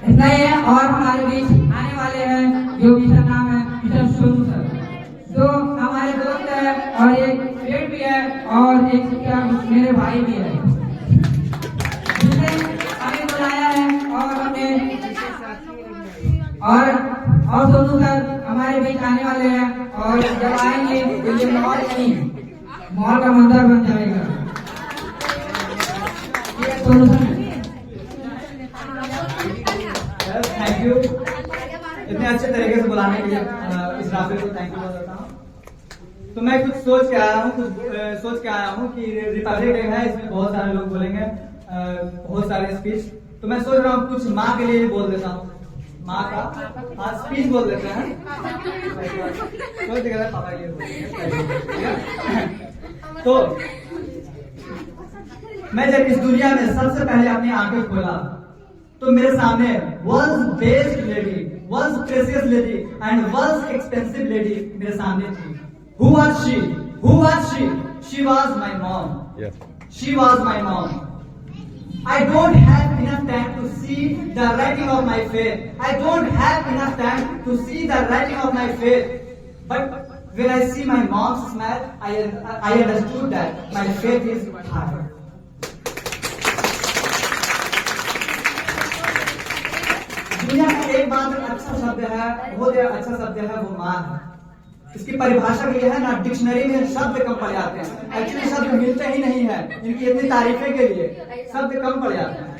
इतना ही है। और हमारे बीच आने वाले हैं जो भी सर नाम है मिस्टर सोनू सर, जो हमारे दोस्त है और एक फ्रेंड भी है और एक क्या मेरे भाई भी है, जिसने हमें बुलाया है। और हमें और सोनू सर हमारे बीच आने वाले हैं और जब आएंगे तो ये मॉल नहीं मॉल का मंदिर बन जाएगा। ये सोनू सर थैंक यू इतने अच्छे तरीके से बुलाने के लिए इस राफेल को थैंक यू बताता हूँ। तो मैं कुछ सोच के आया हूँ कि रिपब्लिक डे है, इसमें बहुत सारे लोग बोलेंगे बहुत सारे स्पीच, तो मैं सोच रहा हूँ कुछ माँ के लिए बोल देता हूँ। माँ का आज स्पीच बोल देते हैं। सोच के पापा ये तो मैं जब इस दुनिया में सबसे पहले अपनी आंखें खोला तो मेरे सामने world's best lady, world's precious lady and world's expensive lady मेरे सामने थी। Who was she? Who was she? She was my mom. Yes. She was my mom. I don't have enough time to see the writing of my face. I don't have enough time to see the writing of my face. But when I see my mom's smile, I understood that my faith is hard. दुनिया का एक बात अच्छा शब्द है, बहुत अच्छा शब्द है, वो माँ है। इसकी परिभाषा भी है ना, डिक्शनरी में शब्द कम पड़ जाते हैं, एक्चुअली शब्द मिलते ही नहीं है इनकी इतनी तारीफे के लिए शब्द कम पड़ जाते हैं।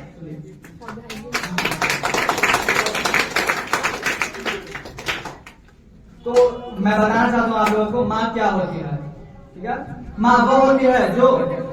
तो मैं बताना चाहता हूँ आप लोगों को माँ क्या होती है। ठीक है, माँ वो होती है जो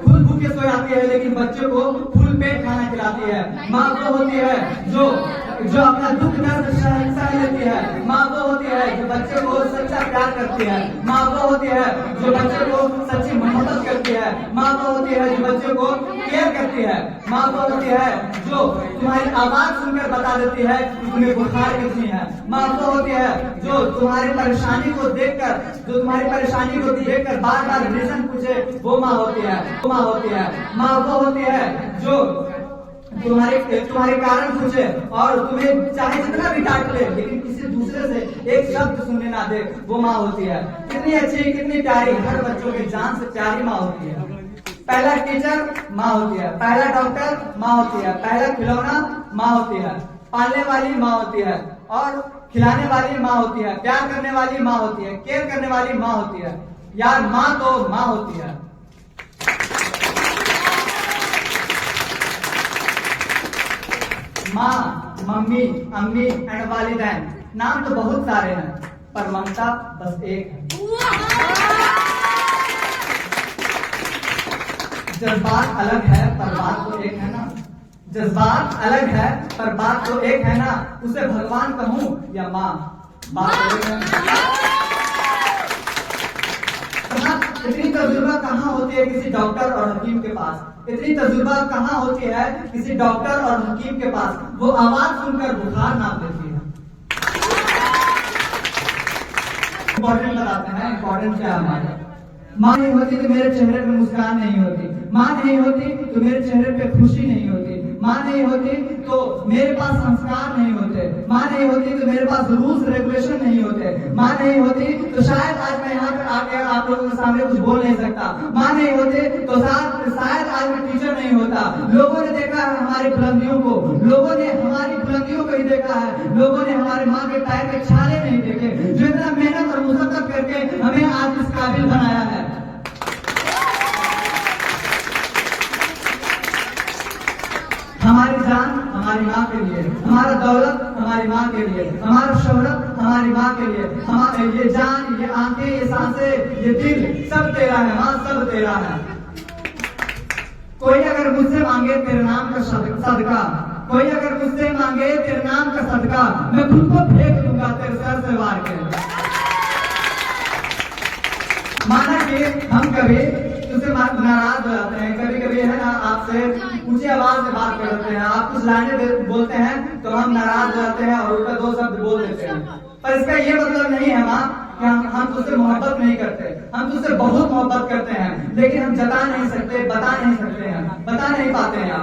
खुद भूखे सो जाती है लेकिन बच्चों को फुल पेट खाना खिलाती है। माँ वो होती है जो अपना दुख दर्द सह लेती है। माँ वो होती है जो बच्चे को सच्चा प्यार करती है। माँ वो होती है जो बच्चे को सच्ची मोहब्बत करती है। माँ वो होती है जो बच्चे को केयर करती है। माँ वो होती है जो तुम्हारी आवाज सुनकर बता देती है कि तुम्हें बुखार कितनी है। माँ वो होती है जो तुम्हारी परेशानी को देखकर बार बार रीजन पूछे, वो माँ होती है। वो माँ होती है। माँ वो होती है जो तुम्हारे कारण पूछे और तुम्हें चाहे जितना भी डांट ले लेकिन किसी दूसरे से एक शब्द सुनने ना दे, वो माँ होती है। कितनी अच्छी, कितनी प्यारी, हर बच्चों की जान से प्यारी माँ होती है। पहला टीचर माँ होती है, पहला डॉक्टर माँ होती है, पहला खिलौना माँ होती है, पालने वाली माँ होती है और खिलाने वाली माँ होती है, प्यार करने वाली माँ होती है, केयर करने वाली माँ होती है। यार माँ तो माँ होती है। माँ, मम्मी, अम्मी एंड वालिदैन नाम तो बहुत सारे हैं पर ममता बस एक है। जज्बात अलग है पर बात तो एक है ना। जज्बात अलग है पर बात तो एक है ना। उसे भगवान कहूँ या माँ, बात तो एक है। इतनी तजुर्बा कहाँ होती है किसी डॉक्टर और हकीम के पास। इतनी तजुर्बा कहाँ होती है किसी डॉक्टर और हकीम के पास। वो आवाज सुनकर बुखार नाप देती है। इम्पोर्टेंट बताते हैं, इम्पोर्टेंट क्या है हमारा। माँ नहीं होती तो मेरे चेहरे पे मुस्कान नहीं होती। माँ नहीं होती तो मेरे चेहरे पे खुशी नहीं होती। माँ नहीं होती तो मेरे पास संस्कार नहीं होते। माँ नहीं होती तो मेरे पास रूल्स रेगुलेशन नहीं होते। माँ नहीं होती तो शायद आज मैं यहाँ पर आके आप लोगों के सामने कुछ बोल नहीं सकता। माँ नहीं होती तो शायद आज मैं टीचर नहीं होता। लोगों ने देखा है हमारी बुलंदियों को, लोगों ने हमारी बुलंदियों को ही देखा है। लोगों ने हमारे माँ के पैर के छाले नहीं देखे, जो इतना मेहनत और मुशक्कत करके हमें आज इस काबिल बनाया है। हमारी जान हमारी माँ के लिए, हमारा दौलत हमारी माँ के लिए, हमारा शोहरत हमारी माँ के लिए, हमारे ये जान, ये आंखें, ये सांसें, ये दिल सब तेरा है माँ, सब तेरा है। कोई अगर मुझसे मांगे तेरे नाम का सदका, कोई अगर मुझसे मांगे तेरे नाम का सदका, मैं खुद को फेंक दूंगा तेरे सर से वार के। माना कि हम कभी तुझसे नाराज हो जाते हैं, कभी कभी है ना आपसे ऊंची आवाज में बात करते हैं, आप कुछ लाइनें बोलते हैं तो हम नाराज हो जाते हैं और उल्टा दो शब्द बोल देते हैं। पर इसका ये मतलब नहीं है माँ कि हम तुझसे मोहब्बत नहीं करते। हम तुझसे बहुत मोहब्बत करते हैं लेकिन हम जता नहीं सकते, बता नहीं सकते हैं, बता नहीं पाते हैं।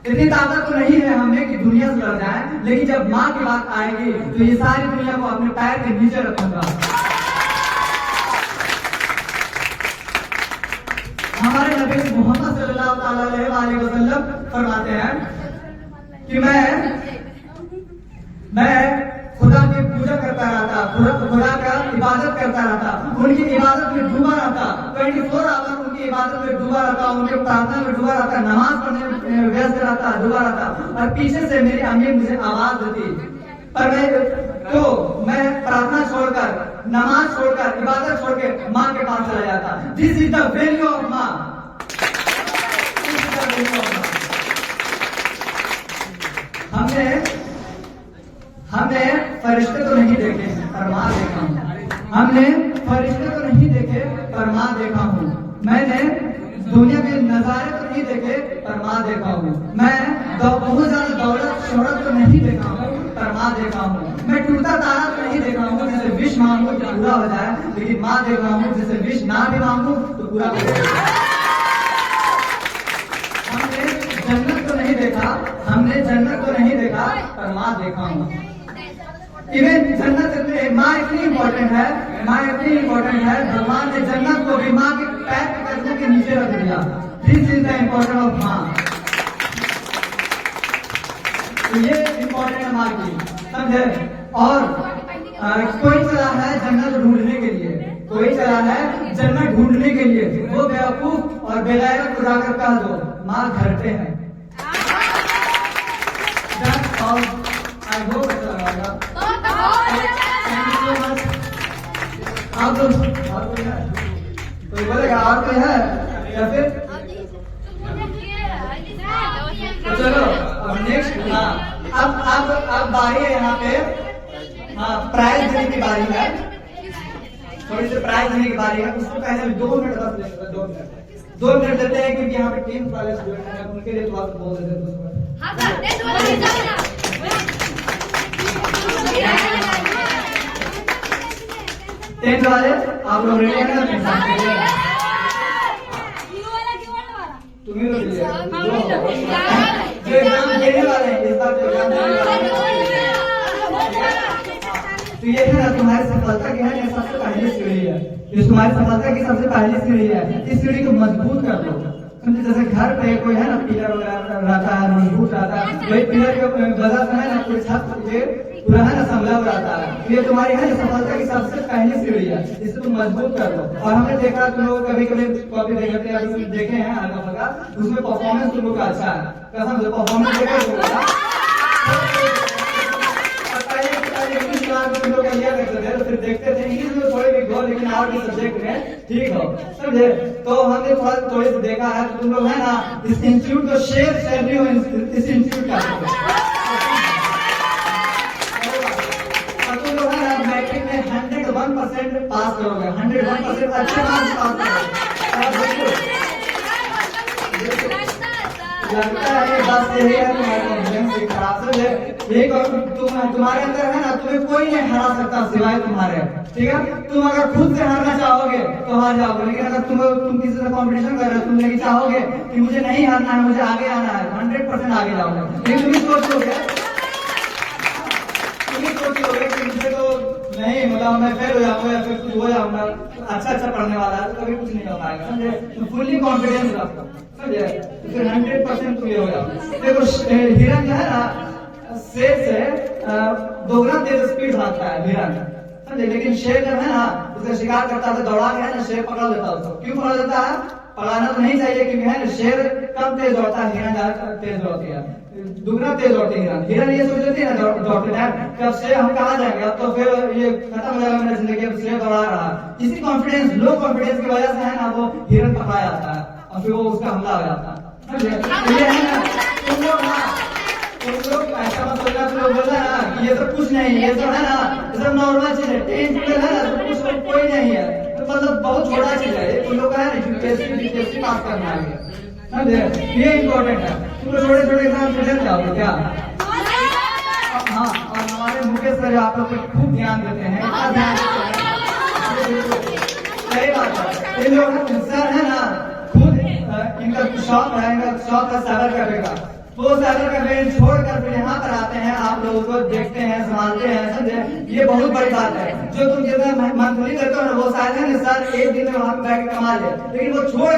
इतनी ताकत तो नहीं है हमें कि दुनिया से लड़ जाए, लेकिन जब माँ की बात आएगी तो ये सारी दुनिया को अपने पैर के नीचे रखूंगा। हमारे नबी मोहम्मद सल्लल्लाहु अलैहि वसल्लम फरमाते हैं कि मैं खुदा की पूजा करता रहता, खुदा का इबादत करता रहता, उनकी इबादत में डूबा रहता, 24 आवर उनकी इबादत में डूबा रहता, उनके प्रार्थना में डूबा रहता, नमाज पढ़ने में व्यस्त रहता, डूबा रहता, और पीछे से मेरी अम्मी मुझे आवाज देती, पर मैं प्रार्थना छोड़कर, नमाज छोड़कर, इबादत छोड़ के माँ के पास चला जाता। This is the value of माँ। हमने फरिश्ते तो नहीं देखे पर माँ देखा हूँ। हमने फरिश्ते तो नहीं देखे पर माँ देखा हूँ। मैंने दुनिया के नजारे तो नहीं देखे पर माँ देखा हूँ। मैं बहुत ज्यादा दौलत शोहरत तो नहीं देखा हूँ पर माँ देखा हूँ। मैं टूटता तारा तो नहीं देखा हूँ जिसे विश मांगू तो पूरा हो जाए, लेकिन माँ देखा हूँ जिसे विश ना भी मांगू तो पूरा हो जाए। जन्नत तो नहीं देखा, हमने जन्नत तो नहीं देखा पर माँ देखा हूँ। इवन जन्नत में माँ इतनी इम्पोर्टेंट है, माँ इतनी इम्पोर्टेंट है, भगवान ने जन्नत को भी माँ के पैर के कदमों के नीचे रख दिया। This is the important of माँ। तो ये इम्पोर्टेंट है माँ की, समझे। और कोई चला है जन्नत ढूंढने के लिए, कोई चला है जन्नत ढूंढने के लिए, वो बेवकूफ और बेगैरत को जाकर कह दो माँ घर पे है। आई होप अच्छा लगा। आप और कोई है? कोई बोलेगा और कोई है या फिर तो चलो अब नेक्स्ट। हाँ अब बारी है यहाँ पे, हाँ प्राइज देने की बारी है, थोड़ी सी प्राइज देने की बारी है। उसको पहले 2 मिनट बस लेंगे, 2 मिनट देते हैं क्योंकि यहाँ पे टीम वाले स्टूडेंट हैं, उनके लिए थोड़ा सा बोल देते हैं। टेंथ वाले आप लोग रेडी हैं ना? तुम्हें लोग जो एग्जाम देने वाले हैं इस बार, जो एग्जाम देने वाले हैं, तो ये है ना तुम्हारी सफलता की है ना सबसे पहली सीढ़ी है। ये तुम्हारी सफलता की सबसे पहली सीढ़ी है। इस सीढ़ी को मजबूत कर लो। समझे, जैसे घर पे कोई है ना पिलर वगैरह रहता है, मजबूत रहता है, वही पिलर के वजह से है ना कोई छत ये पूरा है ना संभला हुआ रहता है। ये तुम्हारी है ना सफलता की सबसे पहली सीढ़ी है, इसे तुम मजबूत कर लो। और हमने देखा तुम लोग कभी कॉपी देखे हैं हल्का फल्का, उसमें परफॉर्मेंस तुम लोग का अच्छा है, कसम से परफॉर्मेंस देखे लिया करते थे, तो फिर देखते थे इंग्लिश में थोड़ी भी गो, लेकिन और भी सब्जेक्ट में ठीक हो, समझे। तो हमने थोड़ी सी देखा है, तो तुम लोग है ना इस इंस्टीट्यूट को शेयर भी हो, इस इंस्टीट्यूट का तुम लोग है ना मैट्रिक में 101% पास करोगे, 101% अच्छे मार्क्स पास करोगे। लगता है बस यही है तुम्हारे कॉन्फिडेंस की खराब से ये तुम्हारे अंदर है ना, तुम्हें कोई नहीं हरा सकता सिवाय तुम्हारे, ठीक है। तुम अगर खुद से हारना चाहोगे तो हार जाओगे, लेकिन अगर तुम किसी से कंपटीशन कर रहे हो, तुम लेकिन चाहोगे कि मुझे नहीं हारना है, मुझे आगे आना है, 100% आगे जाओगे। लेकिन तुम सोच लोगे कि मुझे तो नहीं, मतलब मैं फेल हो जाऊंगा या फिर कुछ हो जाऊंगा, अच्छा पढ़ने वाला है तो कभी कुछ नहीं हो पाएगा, समझे। तो फुल्ली कॉन्फिडेंस रखो, समझे, तो फिर 100% तुम ये हो जाओगे। देखो हिरन जो है ना शेर से 2 गुना तेज स्पीड भागता है हिरन, समझे, लेकिन शेर जब है ना उसका शिकार करता है तो दौड़ा के है ना शेर पकड़ लेता है उसको। क्यों पकड़ लेता है? पकड़ना तो नहीं चाहिए क्योंकि है ना शेर कम तेज दौड़ता है, हिरन ज्यादा तेज दौड़ती है, 2 गुना तेज दौड़ती है हिरन। ये सोच लेती है ना दौड़ते टाइम कि अब शेर हम कहाँ जाएंगे, अब तो फिर ये खत्म हो जाएगा मेरा जिंदगी, अब शेर दौड़ा रहा। इसी कॉन्फिडेंस, लो कॉन्फिडेंस की वजह से है ना वो हिरन पकड़ा जाता है और फिर वो उसका हमला हो जाता है। ये है ना तुम लोग ऐसा मत सोचना, तुम लोग बोलना ना कि ये सब कुछ नहीं, ये सब है ना ये सब नॉर्मल चीज है, 10th में है ना तो कुछ कोई नहीं है, तो मतलब बहुत छोटा चीज है। तुम लोग का है ना यूपीएससी पास करना है, समझे, ये इम्पोर्टेंट है। तुम लोग छोटे एग्जाम से जाओगे क्या? हाँ, और हमारे मुकेश सर आप लोग को खूब ध्यान देते हैं, सही बात है। इन लोग सर है ना खुद इनका शौक है, इनका शौक है सबर करने का, वो सागर का बेंच छोड़कर फिर यहाँ पर आते हैं, आप लोगों को देखते हैं, संभालते हैं, समझे। ये बहुत बड़ी बात है। जो तुम जितना मंथली करते हो ना, वो शायद है ना सर एक दिन में वहां पर बैठ कमा ले, लेकिन वो छोड़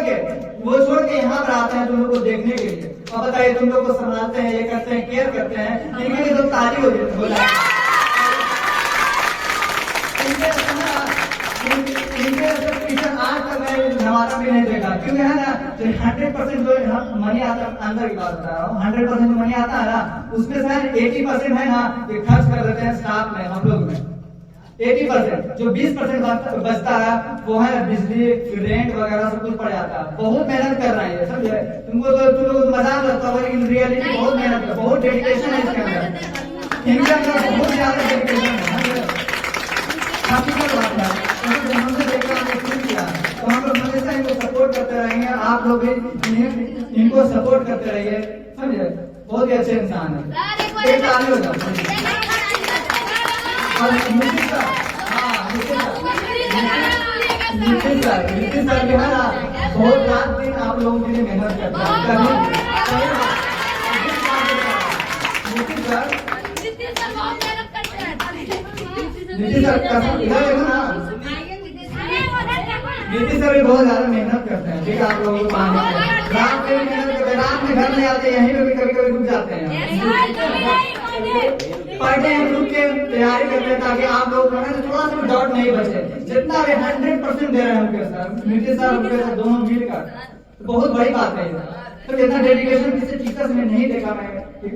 के यहाँ पर आते हैं तुम लोग को देखने के लिए। और बताइए, तुम लोग को संभालते हैं, ये करते हैं, केयर करते हैं, इनके लिए तो ताली हो जाए। इनके टीचर आज तक मैं नवादा भी नहीं देखा, क्योंकि है ना 100% जो मनी आता, अंदर की बात बता रहा हूँ, 100% जो मनी आता है ना, उसमें शायद 80% है ना ये खर्च कर देते हैं स्टाफ में, हम लोग में 80%। जो 20% बचता है वो है बिजली, रेंट वगैरह सब कुछ पड़ जाता है। बहुत मेहनत कर रहे हैं, समझे। तुमको तो तुम लोग मजाक लगता होगा, लेकिन रियलिटी बहुत मेहनत है, बहुत डेडिकेशन है इसके अंदर। इनके अंदर बहुत ज्यादा डेडिकेशन है, हकीकत बात है। हमने देखा, हमने शुरू किया, तो हम लोग हमेशा इनको सपोर्ट करते रहेंगे। आप लोग भी इनको सपोर्ट करते रहिए, समझे। बहुत ही अच्छे इंसान है। एक ताली हो जाओ। और नितिन सर, हाँ नितिन सर भी है ना, बहुत रात दिन आप लोगों के लिए मेहनत करते हैं। नितिन सर इधर देखो ना, नितिन सर भी बहुत ज्यादा मेहनत करते हैं, ठीक है। आप लोगों को पाने रात में मेहनत करते हैं, रात में घर नहीं आते, यहीं पे भी कभी कभी रुक जाते हैं। पढ़ते हैं, रुक के तैयारी करते हैं, ताकि आप लोगों को ना थोड़ा सा डाउट नहीं बचे। जितना भी 100% दे रहे हैं उनके सर, नितिन सर उनके सर दोनों मिलकर, बहुत बड़ी बात है। तो इतना डेडिकेशन किसी टीचर्स में नहीं देखा मैं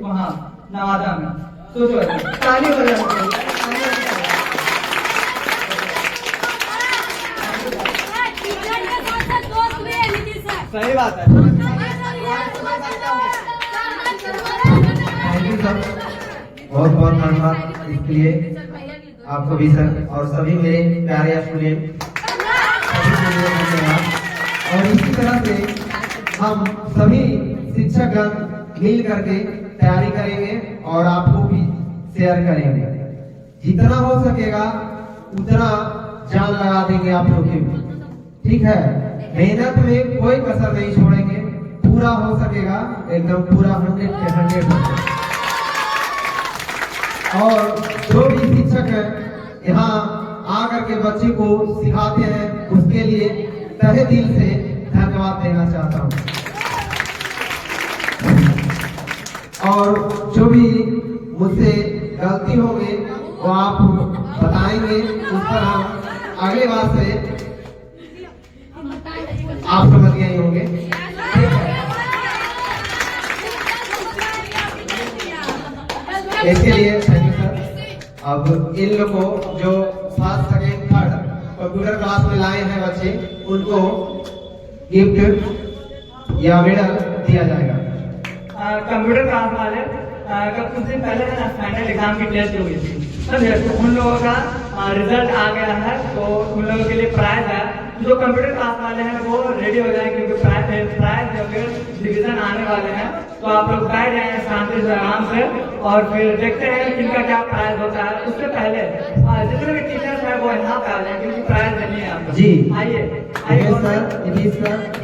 वहाँ नवादा में। सोचो, ताली हो जाए। सही बात है। थैंक यू सर, बहुत बहुत धन्यवाद इसके लिए आपको भी सर, और सभी मेरे प्यारे स्टूडेंट धन्यवाद। और इसी तरह से हम सभी शिक्षकगण मिल करके तैयारी करेंगे और आपको भी शेयर करेंगे। जितना हो सकेगा उतना जान लगा देंगे आप लोग की, ठीक है। मेहनत में कोई कसर नहीं छोड़ेंगे, पूरा हो सकेगा एकदम पूरा 100%। और जो भी शिक्षक है यहाँ आकर के बच्चे को सिखाते हैं, उसके लिए तहे दिल से धन्यवाद देना चाहता हूँ। और जो भी मुझसे गलती होगी वो आप बताएंगे, उस पर हम अगले बार से आप समझ गए होंगे। इसके लिए थैंक यू सर। अब इन लोग को जो first second third computer class में लाए हैं बच्चे, उनको गिफ्ट या मेडल दिया जाएगा। कंप्यूटर क्लास वाले कुछ दिन पहले है ना फाइनल एग्जाम की टेस्ट हुई थी, समझे। तो उन लोगों का रिजल्ट आ गया है, तो उन लोगों के लिए प्राइज है। जो कंप्यूटर क्लास वाले हैं वो रेडी हो जाए, क्योंकि प्राइज या फिर डिवीजन आने वाले हैं। तो आप लोग बैठ जाएंगे शांति से, आराम से, और फिर देखते हैं किनका क्या प्राइज होता है। उससे पहले जितने भी टीचर्स हैं वो यहाँ पे आ जाए, क्योंकि प्राइज देनी है आपको। जी आइए सर,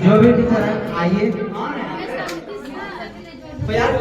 जो भी टीचर है आइए। यार